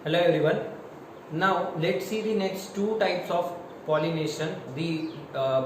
Hello everyone. Now let's see the next two types of pollination. The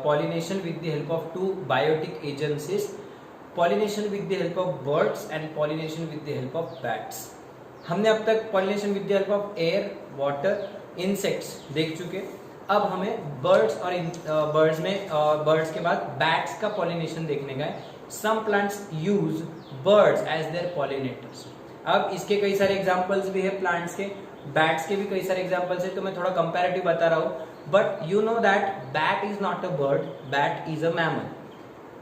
pollination with the help of two biotic agencies. Pollination with the help of birds and pollination with the help of bats. हमने अब तक pollination with the help of air, water, insects देख चुके. अब हमें birds और birds में birds के बाद bats का pollination देखने का है. Some plants use birds as their pollinators. अब इसके कई सारे एग्जाम्पल्स भी है प्लांट्स के, बैट्स के भी कई सारे एग्जाम्पल्स है, तो मैं थोड़ा कंपैरेटिव बता रहा हूँ. But you know that bat is not a bird, bat is a mammal,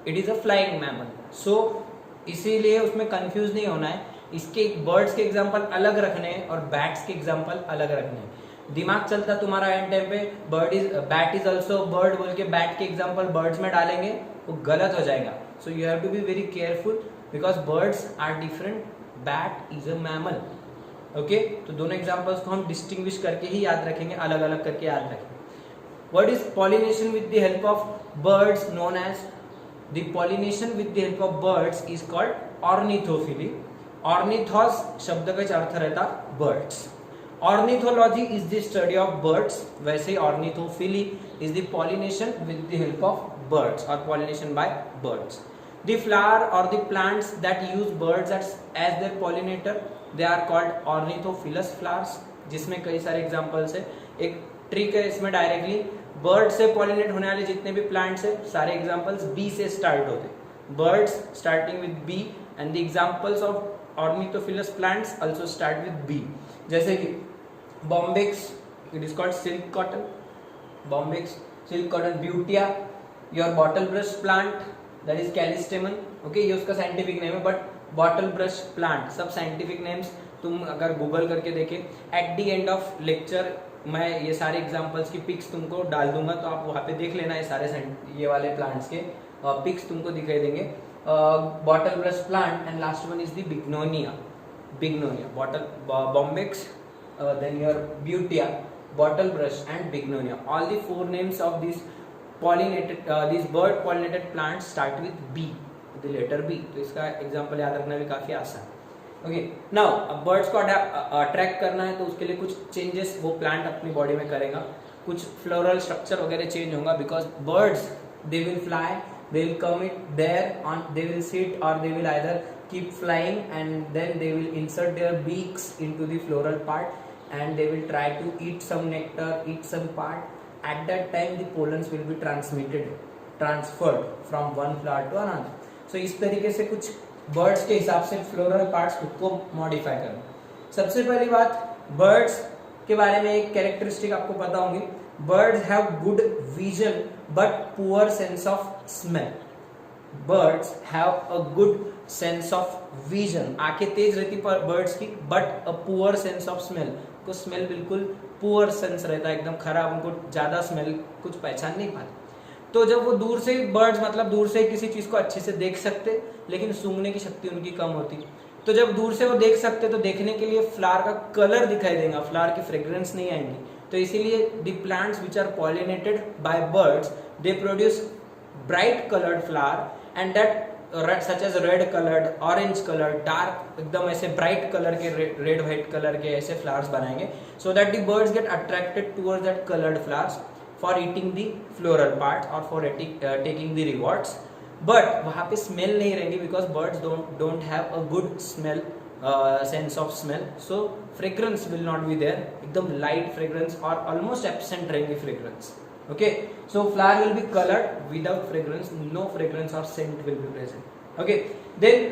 it is a flying mammal. So इसीलिए उसमें कंफ्यूज नहीं होना है. इसके बर्ड्स के एग्जाम्पल अलग रखने हैं और बैट्स के एग्जाम्पल अलग रखने हैं. दिमाग चलता तुम्हारा एंड टाइम पे बैट इज ऑल्सो बर्ड बोल के बैट के एग्जाम्पल बर्ड्स में डालेंगे वो गलत हो जाएगा. So you have to be very careful because birds are different, bat is a mammal. Okay, तो दोनों एग्जांपल्स को हम डिस्टिंग्विश करके ही याद रखेंगे, अलग अलग करके याद रखेंगे. What is pollination with the help of birds known as the pollination with the help of birds is called ornithophily. Ornithos शब्द का अर्थ रहता birds. Ornithology is the study of birds, वैसे ही ornithophily is the pollination with the help of birds और pollination by birds. The flower or the plants that use birds as their pollinator, they are called ornithophilous flowers, जिसमें कई सारे examples है. एक trick है इसमें, डायरेक्टली बर्ड से pollinate होने वाले जितने भी प्लांट्स है सारे एग्जांपल्स बी से स्टार्ट होते. Birds starting with B and the examples of ornithophilous plants also start with B. जैसे कि bombax, it is called silk cotton, bombax silk cotton. Butea, your bottle brush plant that is callistemon. Okay, ये उसका scientific name है, but bottle brush plant सब scientific names तुम अगर Google करके देखे. At the end of lecture मैं ये सारे एग्जांपल्स की पिक्स तुमको डाल दूंगा, तो आप वहाँ पे देख लेना. ये सारे ये वाले प्लांट्स के पिक्स तुमको दिखाई देंगे. Bottle brush plant and last one is the bignonia. Bignonia, bottle bombax, then your butea, bottle brush and bignonia. All the four names of this pollinated these bird pollinated plants start with B, the letter B. तो इसका example याद रखना भी काफी आसान है. Okay, now अब birds को अट्रैक्ट करना है तो उसके लिए कुछ चेंजेस वो प्लांट अपनी बॉडी में करेगा. कुछ फ्लोरल स्ट्रक्चर वगैरह चेंज होगा because birds they will fly, they will come it there on, they will sit or they will either keep flying and then they will insert their beaks into the floral part and they will try to eat some nectar, eat some part. At that time the pollens will be transferred from one flower to another. So इस तरीके से कुछ birds के हिसाब से floral parts खुद को modify करना. सबसे पहली बात, birds के बारे में एक कैरेक्टरिस्टिक आपको पता होंगी. Birds have good vision but poor sense of smell. Birds have a good sense of vision. आंखें तेज रहती birds की, but a poor sense of smell. को स्मेल बिल्कुल पुअर सेंस रहता है, एकदम खराब, उनको ज्यादा स्मेल कुछ पहचान नहीं पाते. तो जब वो दूर से बर्ड्स मतलब दूर से किसी चीज को अच्छे से देख सकते, लेकिन सूंघने की शक्ति उनकी कम होती. तो जब दूर से वो देख सकते तो देखने के लिए फ्लावर का कलर दिखाई देगा, फ्लावर की फ्रेग्रेंस नहीं आएंगी. तो इसीलिए the plants which are pollinated by birds they produce bright coloured flower and that such as red coloured, orange coloured, dark एकदम ऐसे ब्राइट कलर के रेड व्हाइट कलर के ऐसे फ्लावर्स बनाएंगे so that the birds get attracted towards that coloured flowers for eating the floral part और for taking the rewards. But वहां पे smell नहीं रहेंगी because birds don't have a good smell sense of smell. So fragrance will not be there, एकदम light fragrance और almost absent रहेंगी fragrance. Okay, so flower will be colored without fragrance, no fragrance or scent will be present. Okay, then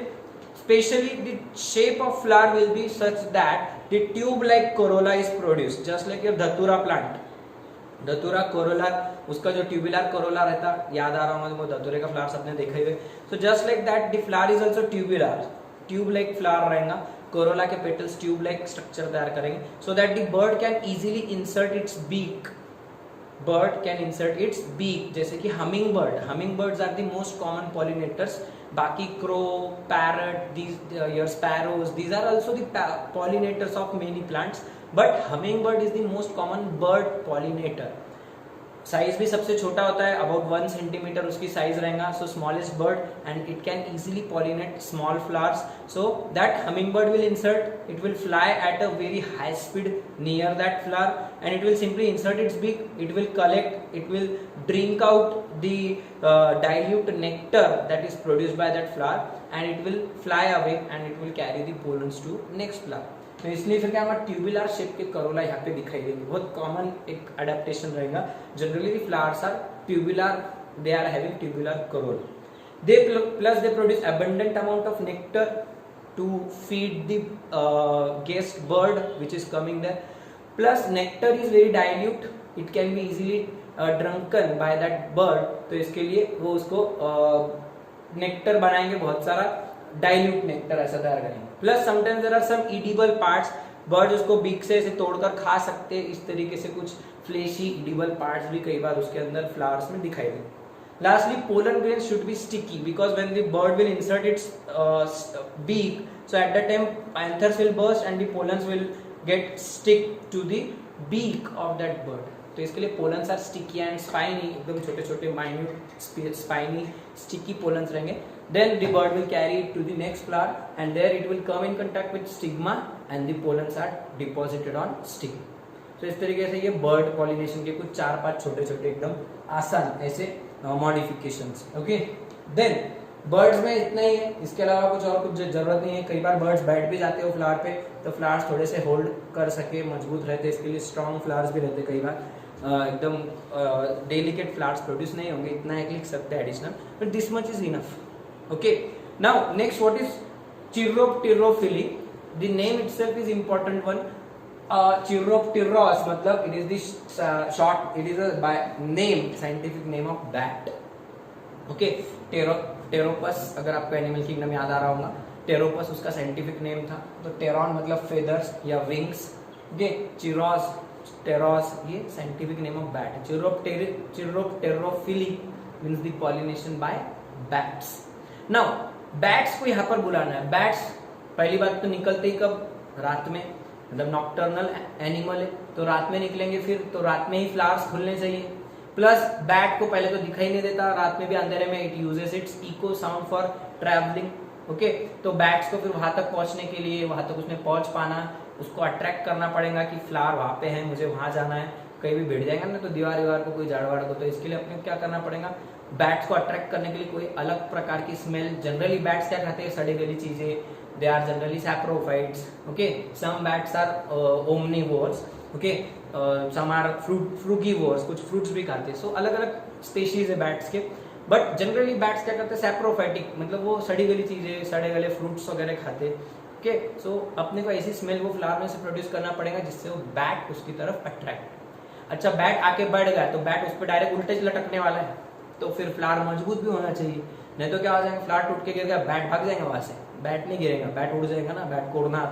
specially the shape of flower will be such that the tube like corolla is produced, just like your dhatura plant. धतूरा Corolla, उसका जो tubular Corolla रहता, याद आ रहा होगा वो धतूरे का flower सबने देखा ही है. So just like that the flower is also tubular, tube like flower रहेगा. कोरोला के पेटल्स ट्यूब लाइक स्ट्रक्चर तैयार करेंगे so that the bird can easily insert its beak. Bird can insert its beak, जैसे कि hummingbirds are the most common pollinators. बाकी crow, parrot, these your sparrows, these are also the pollinators of many plants, but hummingbird is the most common bird pollinator. Size भी सबसे छोटा होता है, about 1 centimetre उसकी size रहेगा. सो smallest bird and it can easily pollinate small flowers. So that humming bird will insert, it will fly at a very high speed near that flower and it will simply insert its beak, it will collect, it will drink out the dilute nectar that is produced by that flower and it will fly away and it will carry the pollens to next flower. तो इसलिए फिर क्या हमारा tubular shape के Corolla यहाँ पे दिखाई देंगे. बहुत कॉमन एक अडेप्टेशन रहेगा. Generally the flowers are tubular, they are having tubular corolla. They plus they produce abundant amount of nectar to feed the guest bird which is coming there. Plus nectar is very dilute, it can be easily drunken by that bird. तो इसके लिए वो उसको nectar बनाएंगे, बहुत सारा dilute nectar ऐसा तैयार करेंगे. Plus sometimes there are some edible parts, bird उसको बीक से तोड़कर खा सकते हैं. इस तरीके से कुछ फ्लेशी इडिबल पार्ट्स भी कई बार उसके अंदर फ्लावर्स में दिखाई देंगे. Lastly, pollen grains should be sticky because when the bird will insert its beak, so at that time anthers will burst and the pollens will get stick to the beak of that bird. तो इसके लिए pollens are sticky and spiny, एकदम छोटे छोटे minute spiny sticky pollens रहेंगे. Then the bird will carry it to the next flower and there it will come in contact with stigma and the pollens are deposited on stigma. तो इस तरीके से ये bird pollination के कुछ 4-5 छोटे छोटे एकदम आसान ऐसे मॉडिफिकेशंस. ओके, देन बर्ड्स में इतना ही है, इसके अलावा कुछ जरूरत नहीं है. कई बार बर्ड्स बैठ भी जाते हो फ्लावर पे, तो फ्लावर्स थोड़े से होल्ड कर सके, मजबूत रहते, इसके लिए स्ट्रॉन्ग फ्लावर्स भी रहते. कई बार एकदम डेलिकेट फ्लावर्स प्रोड्यूस नहीं होंगे, इतना है लिख सकते हैं additional, but this much is enough. Okay, now next what is chiropterophily. The name itself is important one. Chiropteros मतलब it is the short, it is a name, scientific name of bat. Okay, pteropus अगर आपको animal kingdom याद आ रहा होगा, Pteropus उसका scientific name था. तो Tayron मतलब फेदर्स या विंग्स. ओके, चिरोस, टेरोस ये scientific name of bat. Chiropterophily means the pollination by bats. Now bats को यहाँ पर बुलाना है. बैट्स पहली बात तो निकलते ही कब? रात में, मतलब नॉक्टर्नल एनिमल है तो रात में निकलेंगे. फिर तो रात में ही फ्लावर्स खुलने चाहिए. प्लस बैट को पहले तो दिखाई नहीं देता, रात में भी अंधेरे में it uses it's echo sound for travelling. Okay, तो बैट्स को फिर वहां तक पहुंचने के लिए, वहां तक उसने पहुंच पाना, उसको अट्रैक्ट करना पड़ेगा कि फ्लावर वहां पे है, मुझे वहां जाना है. कहीं भी भिड़ जाएगा ना तो दीवार को कोई झाड़ को, तो इसके लिए अपने क्या करना पड़ेगा? बैट्स को अट्रैक्ट करने के लिए कोई अलग प्रकार की स्मेल. जनरली बैट्स क्या खाते हैं? सड़ी गली चीजें. They are generally saprophytes. Okay, some bats are omnivores. Okay, some are frugivores, कुछ फ्रूट्स भी खाते हैं. सो अलग अलग स्पेशीज है बैट्स के. बट जनरली बैट्स क्या करते हैं? सैप्रोफाइटिक, मतलब वो सड़ी गली चीजें, सड़े गले फ्रूट्स वगैरह खाते हैं. ओके, सो अपने को ऐसी स्मेल वो फ्लावर में से प्रोड्यूस करना पड़ेगा जिससे वो बैट उसकी तरफ अट्रैक्ट. अच्छा, बैट आके बैठ गया तो बैट उस पर डायरेक्ट उल्टे लटकने वाला है, तो फिर फ्लावर मजबूत भी होना चाहिए. नहीं तो क्या हो जाएगा? फ्लावर टूट के गिर गया, बैट भाग जाएगा वहां से. बैट नहीं गिरेगा, बैट उड़ जाएगा ना, बैट को उड़ना.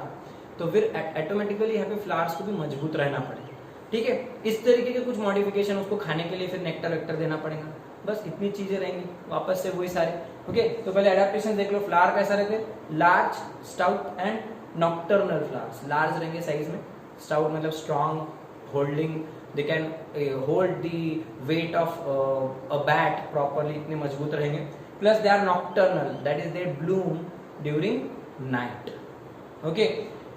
तो फिर ऑटोमेटिकली यहाँ पे फ्लावर्स को भी मजबूत रहना पड़ेगा. ठीक है, इस तरीके के कुछ मॉडिफिकेशन उसको खाने के लिए फिर नेक्टर वेक्टर देना पड़ेगा. बस इतनी चीजें रहेंगी, वापस से वही सारे. ओके, तो पहले एडेप्टेशन देख लो. फ्लावर कैसा रहते? Large, stout and nocturnal flowers. Large रहेंगे साइज में, स्टाउट मतलब strong, holding, they can hold the weight of a bat properly, इतने मजबूत रहेंगे. Plus they are nocturnal, that is they bloom during night. Okay,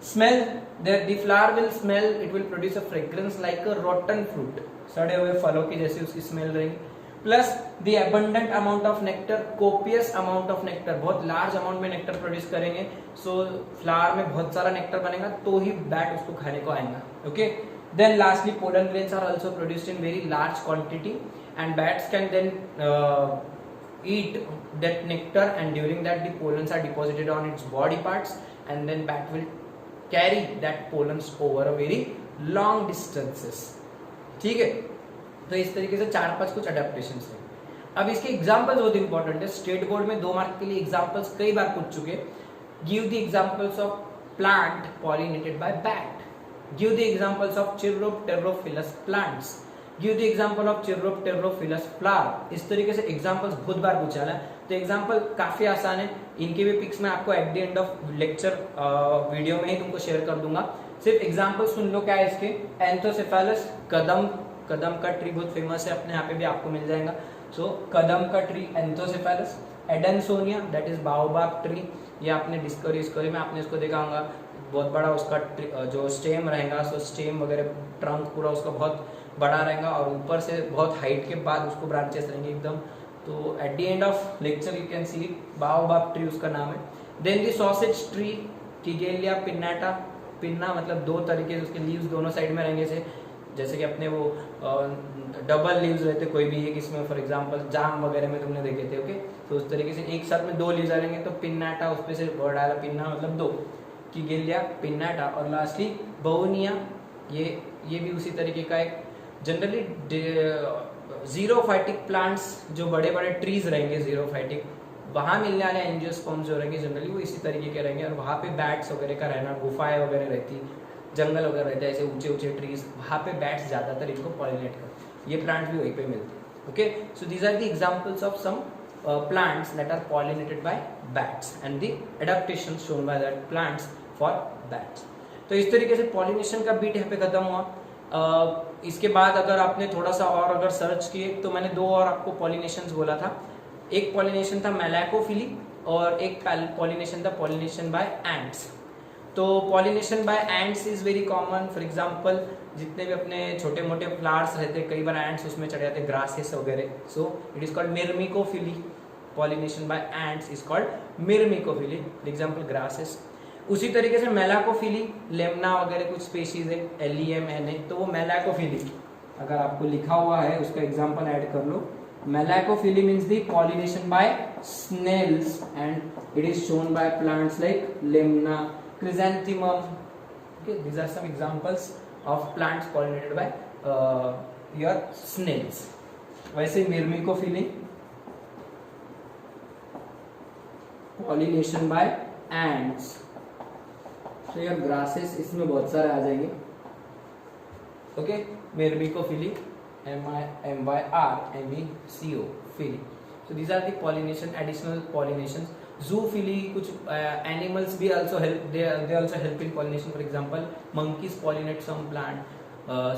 smell, the flower will smell, it will produce a fragrance like a rotten fruit, सड़े हुए फलों की जैसी उसकी smell रहेगी. Plus the abundant amount of nectar, copious amount of nectar, बहुत large amount में nectar produce करेंगे. सो फ्लावर में बहुत सारा नेक्टर बनेगा तो ही बैट उसको खाने को आएगा. Okay, then lastly pollen grains are also produced in very large quantity and bats can then eat that nectar and during that the pollens are deposited on its body parts and then bat will carry that pollens over a very long distances. ठीक है, तो इस तरीके से 4-5 कुछ adaptations हैं. अब इसके एग्जांपल्स बहुत इंपॉर्टेंट है. स्टेट बोर्ड में 2 मार्क के लिए एग्जांपल्स कई बार पूछ चुके. Give the examples of plant pollinated by bat. Give the examples of chiropterophilous plants. Give the example of chiropterophilous flower. इस तरीके से एग्जांपल्स बहुत बार पूछा है. तो एग्जांपल काफी आसान है. इनके भी पिक्स मैं आपको eight the end of lecture video में ही तुमको शेयर कर दूंगा. सिर्फ एग्जांपल सुन लो. क्या है इसके? एंथोसेफेलस कदम कदम का ट्री बहुत फेमस है, अपने यहाँ पे भी आपको मिल जाएगा। सो कदम का tree anthocephalus, adansonia that is baobab tree, ये आपने डिस्कवरी में आपने इसको देखा होगा, बहुत बड़ा उसका जो स्टेम रहेगा, सो स्टेम वगैरह ट्रंक पूरा उसका बहुत बड़ा रहेगा और ऊपर से बहुत हाइट के बाद उसको ब्रांचेस रहेंगे एकदम। तो at the end of lecture you can see baobab tree उसका नाम है। Then the sausage tree kigelia pinnata, pinna मतलब दो तरीके से उसके लीव्स दोनों साइड में रहेंगे, जैसे कि अपने वो डबल लीव्स रहते कोई भी एक इसमें, फॉर एग्जांपल जाम वगैरह में तुमने देखे थे, ओके। तो उस तरीके से एक साथ में दो लीव्स आ रहेंगे, तो पिन्नाटा उस पे से वर्ड आया, पिन्ना मतलब दो, किगेलिया पिन्नाटा। और लास्टली बोनिया, ये भी उसी तरीके का एक जनरली जीरोफाइटिक प्लांट्स, जो बड़े बड़े ट्रीज रहेंगे जीरोफाइटिक, वहां मिलने वाले एंजियोस्पर्म्स जो रहेंगे जनरली वो इसी तरीके के रहेंगे। और वहां पे बैट्स वगैरह का रहना, गुफाएं वगैरह रहती, जंगल वगैरह रहता है, ऐसे ऊंचे ऊंचे ट्रीज, वहां पे बैट्स ज्यादातर इनको पॉलिनेट करते, ये प्लांट्स भी वहीं पे मिलते हैं, okay. So these are the examples of some plants that are pollinated by bats and the adaptation shown by that plants for bats। तो इस तरीके से पॉलिनेशन का बीट यहाँ पे खत्म हुआ। इसके बाद अगर आपने थोड़ा सा और अगर सर्च किए तो मैंने दो और आपको पॉलिनेशंस बोला था, एक पॉलिनेशन था मैलाकोफिली और एक पॉलिनेशन था पॉलिनेशन बाय एंट्स। तो pollination by ants is very common, for example जितने भी अपने छोटे मोटे फ्लावर्स रहते हैं कई बार एंट्स उसमें चढ़ जाते हैं, ग्रासेस वगैरह, so it is called myrmecophily. Pollination by ants is called myrmecophily, for example grasses. उसी तरीके से मेलाकोफिली, लेमना वगैरह कुछ स्पेशीज है, LEMNA, तो वो मेलाकोफिली अगर आपको लिखा हुआ है उसका एग्जांपल ऐड कर लो। Malacophily means the pollination by snails and it is shown by plants like lemna, chrysanthemum, okay, these are some examples of plants pollinated by your snails। वैसे मिर्मिकोफिली pollination by ants, so your grasses इसमें बहुत सारे आ जाएंगे, okay. Myrmecophily MYRMECO phily, so these are the pollination, additional pollinations। Zoophily, कुछ animals भी also help, they also help in pollination, for example monkeys pollinate some plant,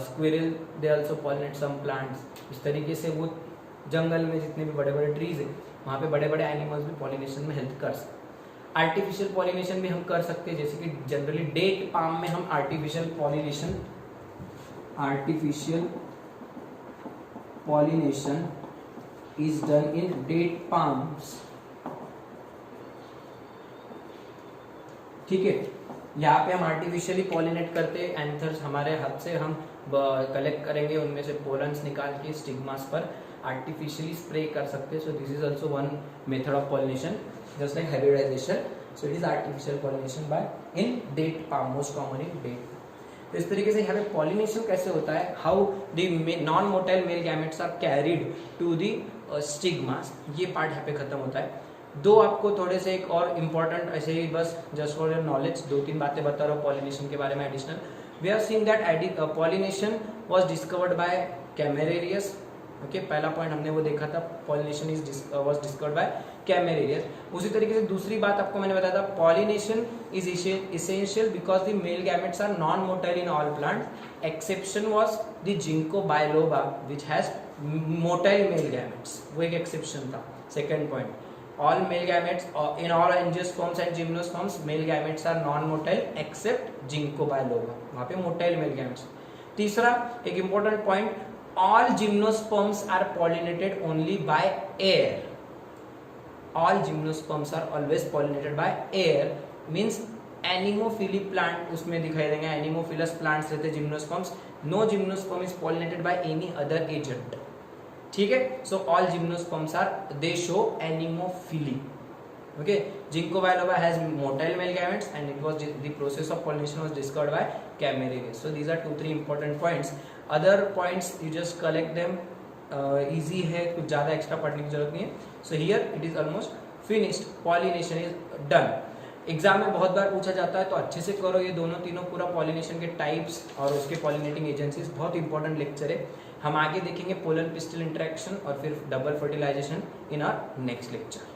squirrel they also pollinate some plants। इस तरीके से वो जंगल में जितने भी बड़े बड़े ट्रीज है वहाँ पे बड़े बड़े एनिमल्स भी पॉलिनेशन में हेल्प कर सकते। आर्टिफिशियल पॉलिनेशन भी हम कर सकते हैं, जैसे कि जनरली डेट पाम में हम artificial pollination is done in date palms, ठीक है। यहाँ पे हम आर्टिफिशियली पॉलिनेट करते हैं, एंथर्स हमारे हाथ से हम कलेक्ट करेंगे, उनमें से पोलन्स निकाल के स्टिग्मास पर आर्टिफिशियली स्प्रे कर सकते हैं। So this is also one method of pollination, just like hybridization. So it is artificial pollination by in date palm, most common in date. तो इस तरीके से यहाँ पे पॉलिनेशन कैसे होता है, how the non motile male gametes are carried to the stigmas, ये पार्ट यहाँ पे खत्म होता है। दो आपको थोड़े से एक और इम्पोर्टेंट ऐसे ही बस जस्ट फॉर योर नॉलेज दो तीन बातें बता रहा हूँ पॉलिनेशन के बारे में additional. We are seeing that pollination was discovered by camerarius, okay. पहला पॉइंट हमने वो देखा था, pollination was discovered by camerarius. उसी तरीके से दूसरी बात आपको मैंने बताया था, pollination is essential because the male gametes are non motile in all plant, exception was the ginkgo biloba which has motile male gametes, वो एक एक्सेप्शन था। Second point, all male gametes in all angiosperms and gymnosperms male gametes are non-motile except ginkgo biloba, वहाँ पे motile male gametes। तीसरा एक important point, all gymnosperms are pollinated only by air, all gymnosperms are always pollinated by air means anemophily plant उसमें दिखाई देंगे, anemophilous plants रहते हैं gymnosperms, no gymnosperm is pollinated by any other agent, ठीक है। So all gymnosperms are they show anemophily, okay. Ginkgo biloba has motile male gametes and it was the process of pollination was discovered by camerarius. So these are 2-3 important points, other points you just collect them, easy है, कुछ ज्यादा extra पढ़ने की जरूरत नहीं है। So here it is almost finished, pollination is done. Exam में बहुत बार पूछा जाता है तो अच्छे से करो ये दोनों तीनों, पूरा पॉलिनेशन के टाइप्स और उसके पॉलिनेटिंग एजेंसीज, बहुत इंपॉर्टेंट लेक्चर है। हम आगे देखेंगे पोलन पिस्टल इंटरेक्शन और फिर double fertilization in our next lecture.